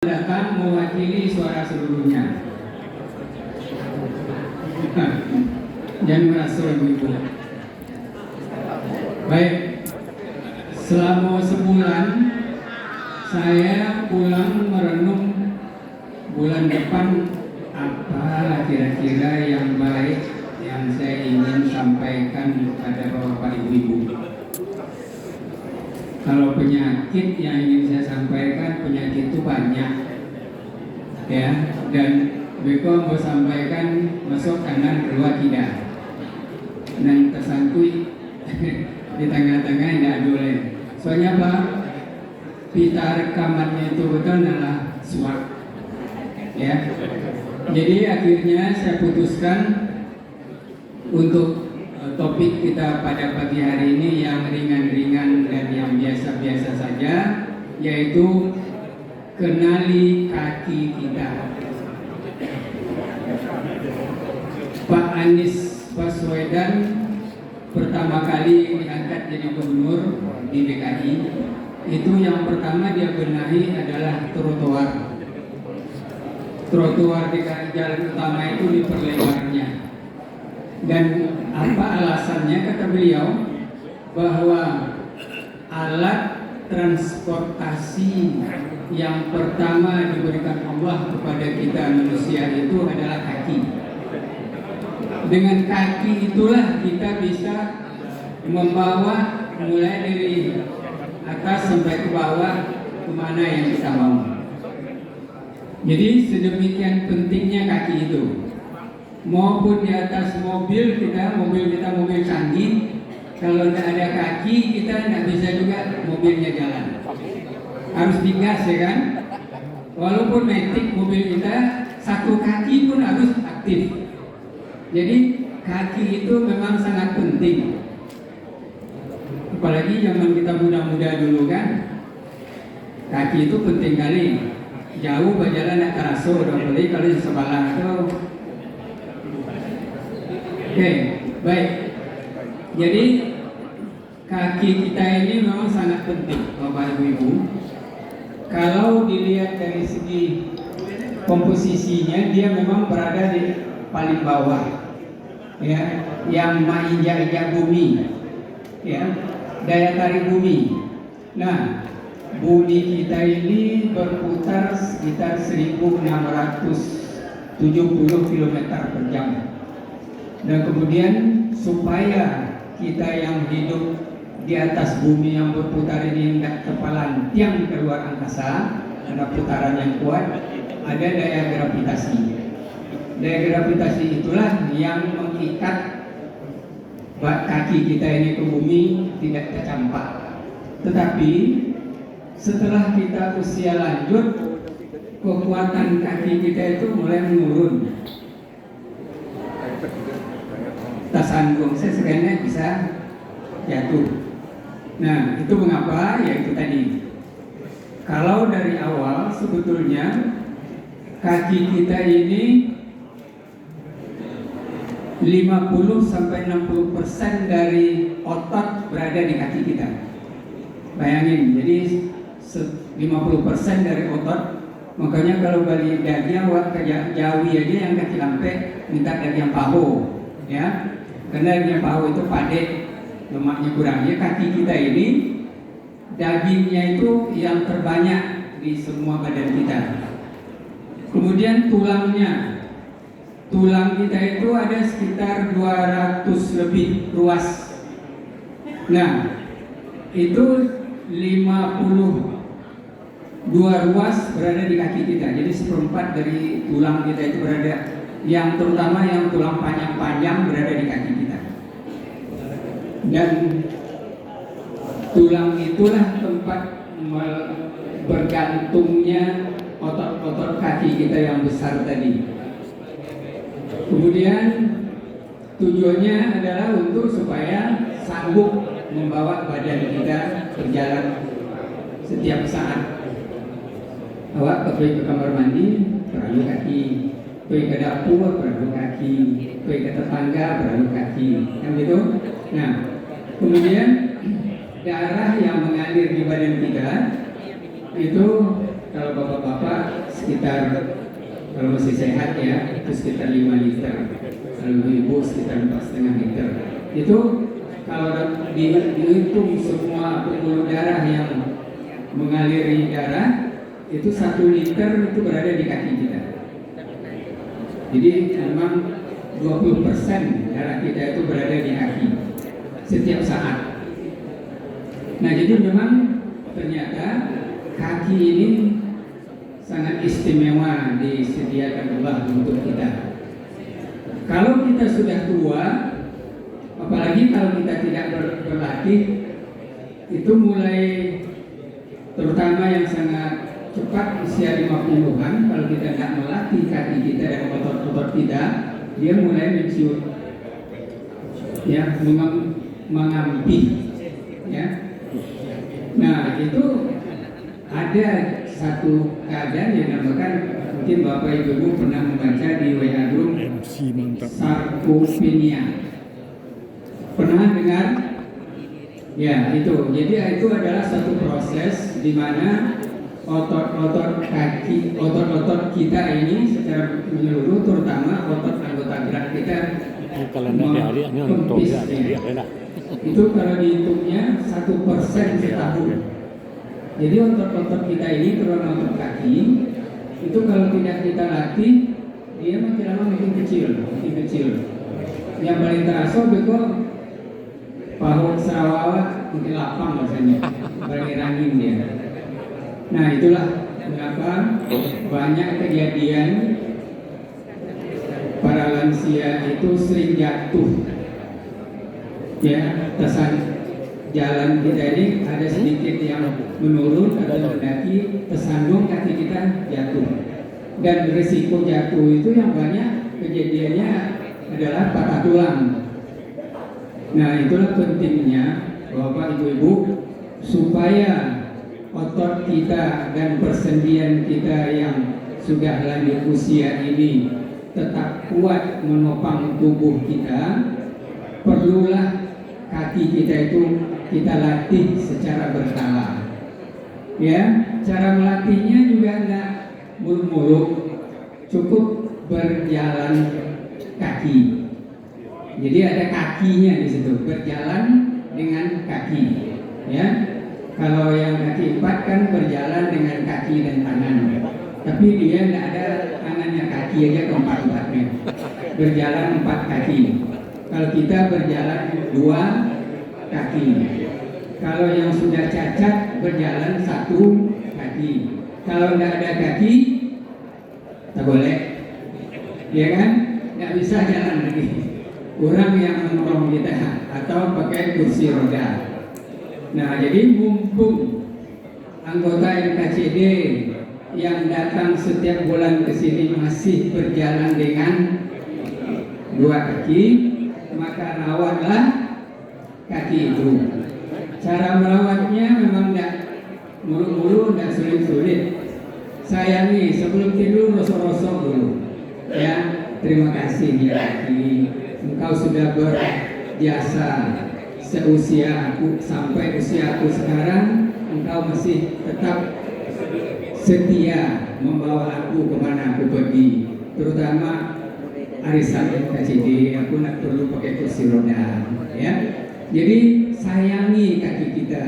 datang mewakili suara seluruhnya. Jangan merasa begitu. Baik, selama sebulan saya pulang merenung bulan depan apa kira-kira yang baik yang saya ingin sampaikan kepada Bapak Ibu. Kalau penyakit yang ingin saya sampaikan, penyakit itu banyak, ya. Dan beko mau sampaikan masuk kanan keluar tidak, dan tersangkui di tengah-tengah tidak boleh. Soalnya apa? Pita rekamannya itu betul adalah suak, ya. Jadi akhirnya saya putuskan untuk topik kita pada pagi hari ini yang ringan-ringan dan yang biasa-biasa saja, yaitu kenali kaki kita. Pak Anies Baswedan pertama kali diangkat jadi gubernur di DKI, itu yang pertama dia benahi adalah trotoar. Trotoar di jalan utama itu diperlebarnya. Dan apa alasannya, kata beliau, bahwa alat transportasi yang pertama diberikan Allah kepada kita manusia itu adalah kaki. Dengan kaki itulah kita bisa membawa mulai dari atas sampai ke bawah kemana yang kita mau. Jadi sedemikian pentingnya kaki itu. Maupun di atas mobil kita mobil canggih, kalau tidak ada kaki kita tidak bisa juga mobilnya jalan, harus digas, ya kan? Walaupun metik mobil kita, satu kaki pun harus aktif. Jadi kaki itu memang sangat penting, apalagi zaman kita muda-muda dulu kan, kaki itu penting kali. Jauh berjalan nak teraso, apalagi kalau di sebelah itu. Oke, baik. Jadi kaki kita ini memang sangat penting, Bapak Ibu. Kalau dilihat dari segi komposisinya, dia memang berada di paling bawah, ya, yang menginjak-injak bumi, ya, daya tarik bumi. Nah, bumi kita ini berputar sekitar 1670 km per jam. Dan kemudian supaya kita yang hidup di atas bumi yang berputar ini tidak kepalan tiang keluar angkasa, ada putaran yang kuat, ada daya gravitasi. Daya gravitasi itulah yang mengikat kaki kita ini ke bumi, tidak tercampak. Tetapi setelah kita usia lanjut, kekuatan kaki kita itu mulai menurun. Tasanggung saya sebenarnya bisa jatuh. Nah, itu mengapa? Ya itu tadi. Kalau dari awal sebetulnya kaki kita ini 50-60% dari otot berada di kaki kita. Bayangin, jadi 50% dari otot. Makanya kalau balik daging awak kerja jawi aja yang kaki lampe minta daging paho, ya. Karena daging paho itu padat, lemaknya kurang. Ya, kaki kita ini dagingnya itu yang terbanyak di semua badan kita. Kemudian tulang kita itu ada sekitar 200 lebih ruas. Nah, itu 52 ruas berada di kaki kita. Jadi 1/4 dari tulang kita itu berada, yang terutama yang tulang panjang-panjang berada di kaki kita. Dan tulang itulah tempat bergantungnya otot-otot kaki kita yang besar tadi. Kemudian tujuannya adalah untuk supaya sanggup membawa badan kita berjalan setiap saat. Awak pergi ke kamar mandi, perahu kaki, pergi ke dapur, perahu kaki, pergi ke tetangga, perahu kaki, yang gitu. Nah, kemudian darah yang mengalir di badan kita itu kalau bapak-bapak sekitar, kalau masih sehat ya, itu sekitar 5 liter. Kalau ibu sekitar 4,5 liter. Itu kalau dihitung semua pembuluh darah yang mengaliri darah, itu 1 liter itu berada di kaki kita. Jadi memang 20% darah kita itu berada di kaki setiap saat. Nah, jadi memang ternyata kaki ini sangat istimewa disediakan Allah untuk kita. Kalau kita sudah tua, apalagi kalau kita tidak berlatih, itu mulai, terutama yang sangat cepat usia 50-an, kalau kita tidak melatih kaki kita dan otot-otot kita, dia mulai menciut, ya, mengampih, ya. Nah, itu ada satu keadaan yang dinamakan, mungkin Bapak Ibu pernah membaca di WA Group, sarkopenia. Pernah dengar? Ya, itu. Jadi itu adalah satu proses di mana otot-otot kaki, otot-otot kita ini secara menyeluruh, terutama otot anggota gerak kita mengempis, ya. Itu kalau dihitungnya 1% setahun. Jadi otot-otot kita ini, terutama otot kaki, itu kalau tidak kita latih, dia makin lama makin kecil. Yang paling terasa beko pahu Sarawak mungkin lapang rasanya, paling rangin dia. Nah, itulah mengapa banyak kejadian para lansia itu sering jatuh. Ya, tesan jalan kita ini ada sedikit yang menurun atau mendaki, tersandung kaki kita jatuh. Dan risiko jatuh itu yang banyak kejadiannya adalah patah tulang. Nah, itulah pentingnya Bapak Ibu supaya otot kita dan persendian kita yang sudah lanjut usia ini tetap kuat menopang tubuh kita. Perlulah kaki kita itu kita latih secara berkala. Ya, cara melatihnya juga enggak muluk-muluk, cukup berjalan kaki. Jadi ada kakinya di situ, berjalan dengan kaki. Ya, kalau yang kaki 4 kan berjalan dengan kaki dan tangan. Tapi dia tidak ada tangannya, kaki aja keempat-empatnya. Berjalan 4 kaki. Kalau kita berjalan 2 kaki. Kalau yang sudah cacat berjalan 1 kaki. Kalau tidak ada kaki, tak boleh, ya kan? Nggak bisa jalan lagi. Orang yang menolong kita atau pakai kursi roda. Nah, jadi mumpung anggota NKCD yang datang setiap bulan ke sini masih berjalan dengan 2 kaki, maka rawatlah kaki itu. Cara merawatnya memang tidak mulu-mulu, tidak sulit-sulit. Sayangi sebelum tidur, rosok-rosok dulu. Ya, terima kasih ya kaki. Engkau sudah berjasa seusia aku, sampai usia aku sekarang, engkau masih tetap setia membawa aku kemana aku pergi. Terutama arisan KCD, aku nak perlu pakai kursi roda. Ya, jadi sayangi kaki kita.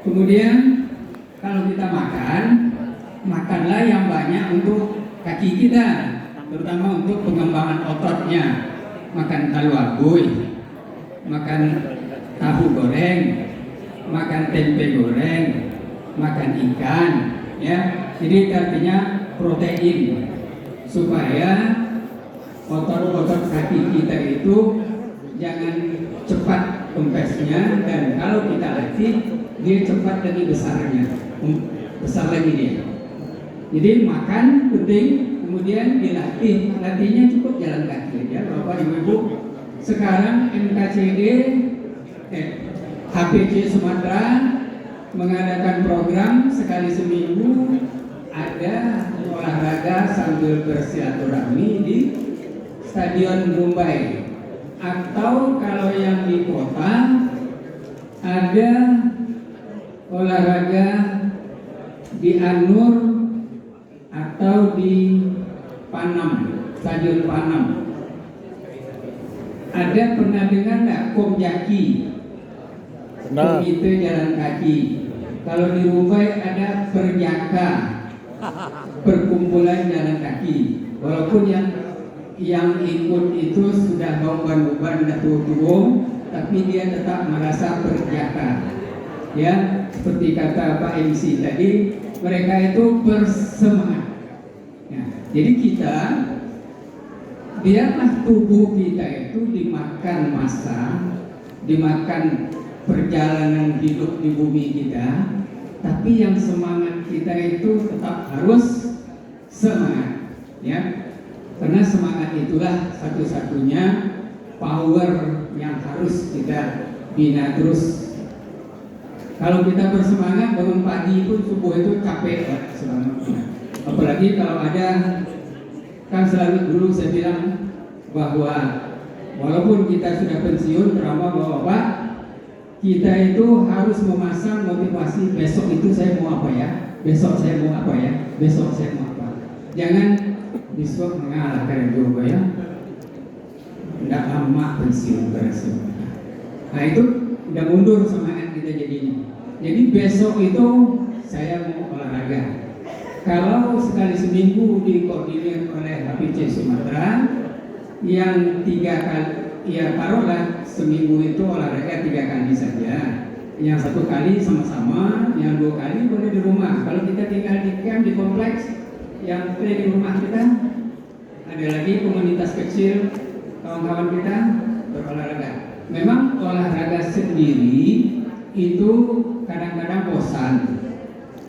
Kemudian kalau kita makan, makanlah yang banyak untuk kaki kita, terutama untuk pengembangan ototnya. Makan tahu abuy, makan tahu goreng, makan tempe goreng, makan ikan, ya. Jadi artinya protein supaya otot-otot kaki kita itu jangan cepat kempesnya, dan kalau kita latih dia cepat lagi besar lagi dia. Jadi makan penting, kemudian dilatih. Latihnya cukup jalan kaki aja, Bapak Ibu. Sekarang NKCD HPC Sumatera mengadakan program sekali seminggu ada olahraga sambil bersilaturahmi di Stadion Mumbai. Atau kalau yang di kota ada olahraga di Anur atau di Panam, Stadion Panam. Ada pernah dengar nggak Komjaki? Komite Jalan Kaki. Kalau di Mumbai ada Perjaka, Perkumpulan Jalan Kaki. Walaupun yang ikut itu sudah beban-beban tua, tapi dia tetap merasa perjaka. Ya, seperti kata Pak MC tadi, mereka itu bersemangat. Ya, jadi kita, biarlah tubuh kita itu dimakan masa, dimakan perjalanan hidup di bumi kita, tapi yang semangat kita itu tetap harus semangat, ya. Karena semangat itulah satu-satunya power yang harus kita bina terus. Kalau kita bersemangat bangun pagi pun subuh itu capek ya, semangatnya. Apalagi kalau ada, kan selalu dulu saya bilang bahwa walaupun kita sudah pensiun, terutama bapak-bapak, kita itu harus memasang motivasi, besok itu saya mau apa ya, besok saya mau apa ya, besok saya mau apa. Jangan besok mengalahkan juga ya, tidak lama pensiun berhasil. Nah itu udah mundur semangat kita jadinya. Jadi besok itu saya mau olahraga. Kalau sekali seminggu dikoordinir oleh HPC Sumatera, yang 3 kali, ya taruhlah seminggu itu olahraga 3 kali saja. Yang 1 kali sama-sama, yang 2 kali boleh di rumah. Kalau kita tinggal di camp, di kompleks, yang boleh di rumah kita, ada lagi komunitas kecil, kawan-kawan kita berolahraga. Memang olahraga sendiri itu kadang-kadang bosan.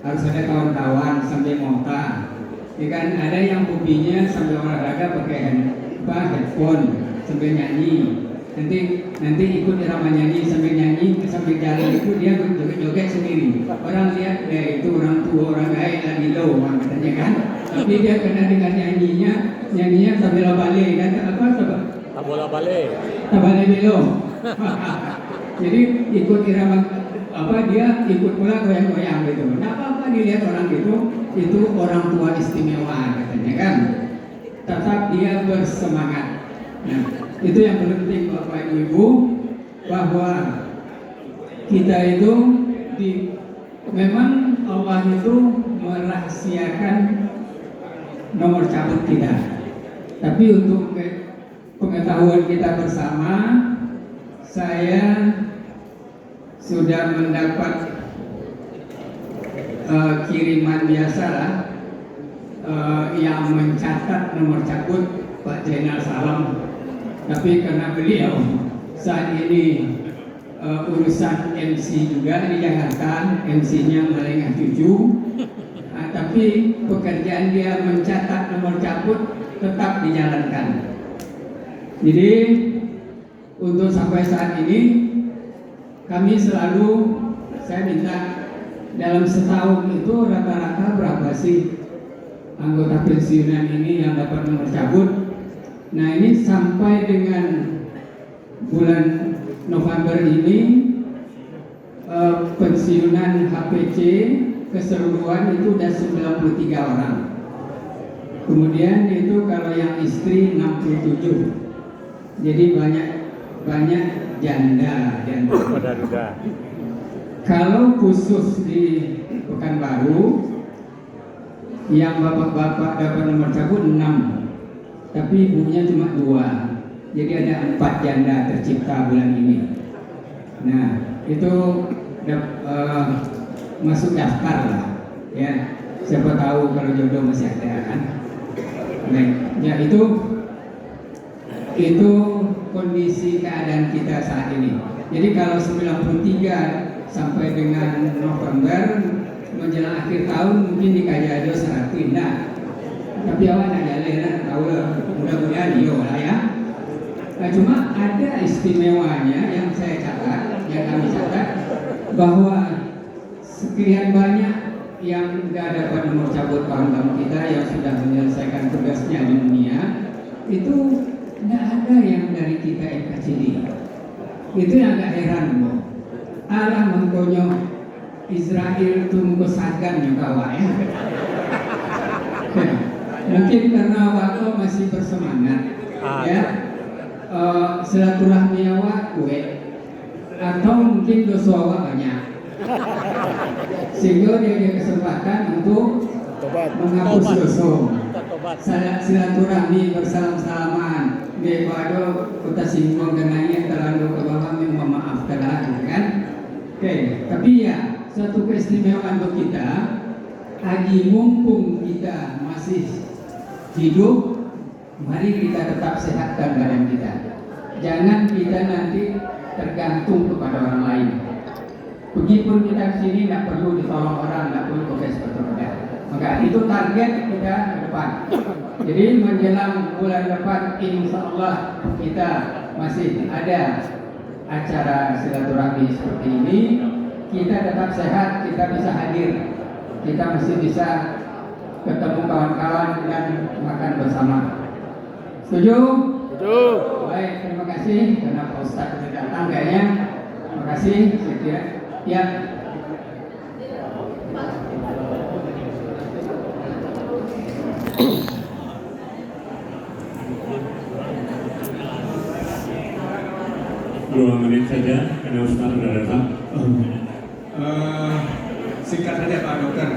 Harus ada kawan-kawan sambil mota. Ya kan, ada yang hobinya sambil olahraga pakai headphone sambil nyanyi. Nanti ikut irama nyanyi sambil jalan itu dia joget-joget sendiri. Orang lihat itu orang tua, orang gaya lagi low katanya kan. Tapi dia kena dengar nyanyinya sambil balik kan, apa coba? Bola balik. Tabale belo. Jadi ikut irama dia ikut pula goyang-goyang gitu. Nah, apa dilihat orang gitu, itu orang tua istimewa katanya kan. Tetap dia bersemangat. Nah, itu yang penting Bapak Ibu, bahwa kita itu memang Allah itu merahasiakan nomor cabut kita. Tapi untuk pengetahuan kita bersama, saya sudah mendapat kiriman biasa lah, yang mencatat nomor cabut Pak Jenal Salam. Tapi karena beliau saat ini urusan MC juga di Jakarta, MC-nya Malengah 7, tapi pekerjaan dia mencatat nomor cabut tetap dijalankan. Jadi untuk sampai saat ini kami selalu, saya minta dalam setahun itu rata-rata berapa sih anggota pensiunan ini yang dapat nomor cabut. Nah ini sampai dengan bulan November ini pensiunan HPC keseluruhan itu sudah 93 orang. Kemudian itu kalau yang istri 67. Jadi banyak janda. Kalau khusus di Pekanbaru, yang bapak-bapak dapat nomor cabut 6, tapi ibunya cuma 2. Jadi ada 4 janda tercipta bulan ini. Nah itu masuk daftar lah, ya. Siapa tahu kalau jodoh masih ada kan. Baik, ya itu kondisi keadaan kita saat ini. Jadi kalau 93 sampai dengan November menjelang akhir tahun mungkin di Kajiado 100. Nah, tapi awak nak jalan tahu lah, mudah-mudahan lah ya. Nah, cuma ada istimewanya yang saya catat, yang kami catat, bahwa sekian banyak yang sudah dapat nomor cabut kawan-kawan kita yang sudah menyelesaikan tugasnya di dunia itu tidak ada yang dari kita NKCD. Itu yang agak heran, Bu. Alah mengkonyo Israel tunggu sagan yang kawan ya. Mungkin karena waktu masih bersemangat, ya. Silaturahmi awak kue, atau mungkin dosa awak banyak, sehingga dia kesempatan untuk menghapus dosa. Silaturahmi bersalam-salaman, daripada kita singgung dengan yang terlalu ke bawah memaafkan, kan? Oke, tapi ya suatu keistimewaan untuk kita. Lagi mumpung kita masih hidup, mari kita tetap sehatkan badan kita. Jangan kita nanti tergantung kepada orang lain. Begitupun kita sini tidak perlu ditolong orang, tidak perlu pakai sepatu roda. Maka itu target kita ke depan. Jadi menjelang bulan depan, insya Allah kita masih ada acara silaturahmi seperti ini. Kita tetap sehat, kita bisa hadir. Kita masih bisa ketemu kawan-kawan dan makan bersama. Setuju? Setuju. Baik, terima kasih karena Pak Ustadz sudah datang kayaknya. Terima kasih. Saya kira. Ya. Dua menit saja karena Ustadz sudah datang. Singkat saja Pak Dokter.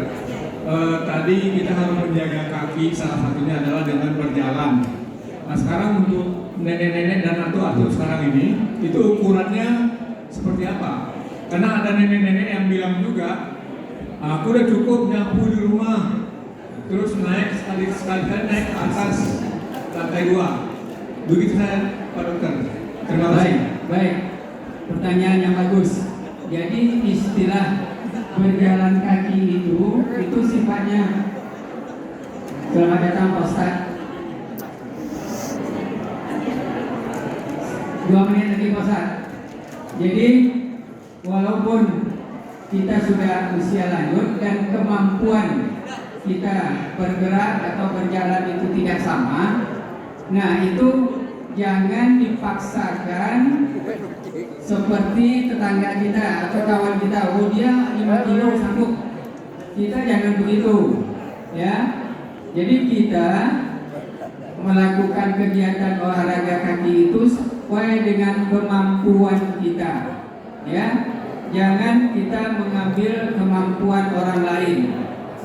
Tadi kita harus menjaga kaki, salah satunya adalah dengan berjalan. Nah sekarang untuk nenek-nenek dan atu-atu sekarang ini, itu ukurannya seperti apa? Karena ada nenek-nenek yang bilang juga, aku udah cukup nyapu di rumah, terus naik sekali naik ke atas lantai 2. Begitu saya Pak Dokter. Terima kasih. Baik. Pertanyaan yang bagus. Jadi istilah berjalan kaki itu sifatnya. Selamat datang Pak Ustadz. 2 menit lagi Pak Ustadz. Jadi walaupun kita sudah usia lanjut dan kemampuan kita bergerak atau berjalan itu tidak sama, nah itu jangan dipaksakan seperti tetangga kita atau kawan kita, oh dia 5 kilo sanggup. Kita jangan begitu, ya. Jadi kita melakukan kegiatan olahraga kaki itu sesuai dengan kemampuan kita, ya. Jangan kita mengambil kemampuan orang lain.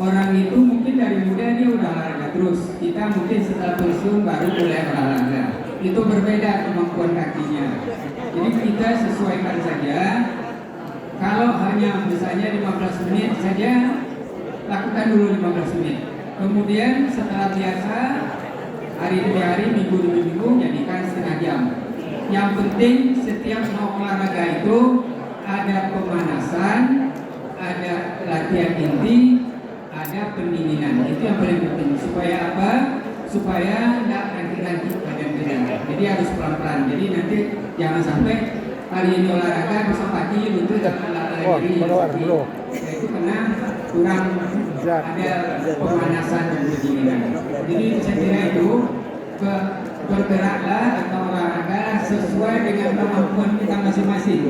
Orang itu mungkin dari muda dia udah olahraga terus. Kita mungkin setelah pensiun baru mulai olahraga. Itu berbeda kemampuan kakinya. Jadi kita sesuaikan saja. Kalau hanya misalnya 15 menit saja, lakukan dulu 15 menit. Kemudian setelah biasa, hari demi hari, minggu demi minggu, jadikan setengah jam. Yang penting setiap mau olahraga itu ada pemanasan, ada latihan inti, ada pendinginan. Itu yang paling penting. Supaya apa? Supaya tidak nanti badan kita. Jadi harus pelan-pelan. Jadi nanti jangan sampai hari ini olahraga, besok pagi lutut lari. Itu karena kurang ada pemanasan dan pendinginan. Jadi saya kira itu bergeraklah atau olahraga sesuai dengan kemampuan kita masing-masing.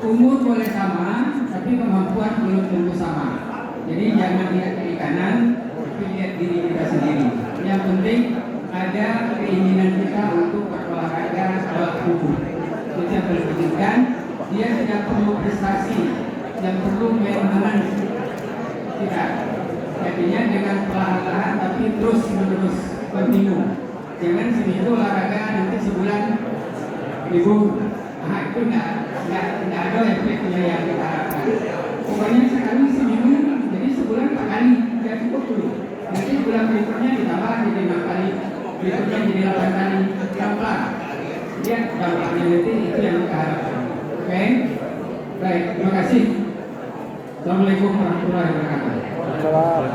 Umur boleh sama, tapi kemampuan belum tentu sama. Jadi jangan lihat kiri kanan, tapi lihat diri kita sendiri. Yang penting ada keinginan kita untuk berolahraga tubuh. Itu yang paling penting kan. Dia tidak perlu prestasi, yang perlu maintenance kita. Jadinya dengan perlahan-lahan tapi terus-menerus kontinu. Jangan seminggu olahraga nanti sebulan libur. Nah itu nggak ada efeknya yang kita harapkan. Pokoknya sekali seminggu, jadi sebulan 4 kali, ya cukup dulu. Nanti bulan berikutnya ditambah jadi 6 kali, berikutnya jadi 8 kali, pelan-pelan. Ya, dampaknya nanti itu yang kita harapkan. Oke? Baik, terima kasih. Assalamualaikum warahmatullahi wabarakatuh.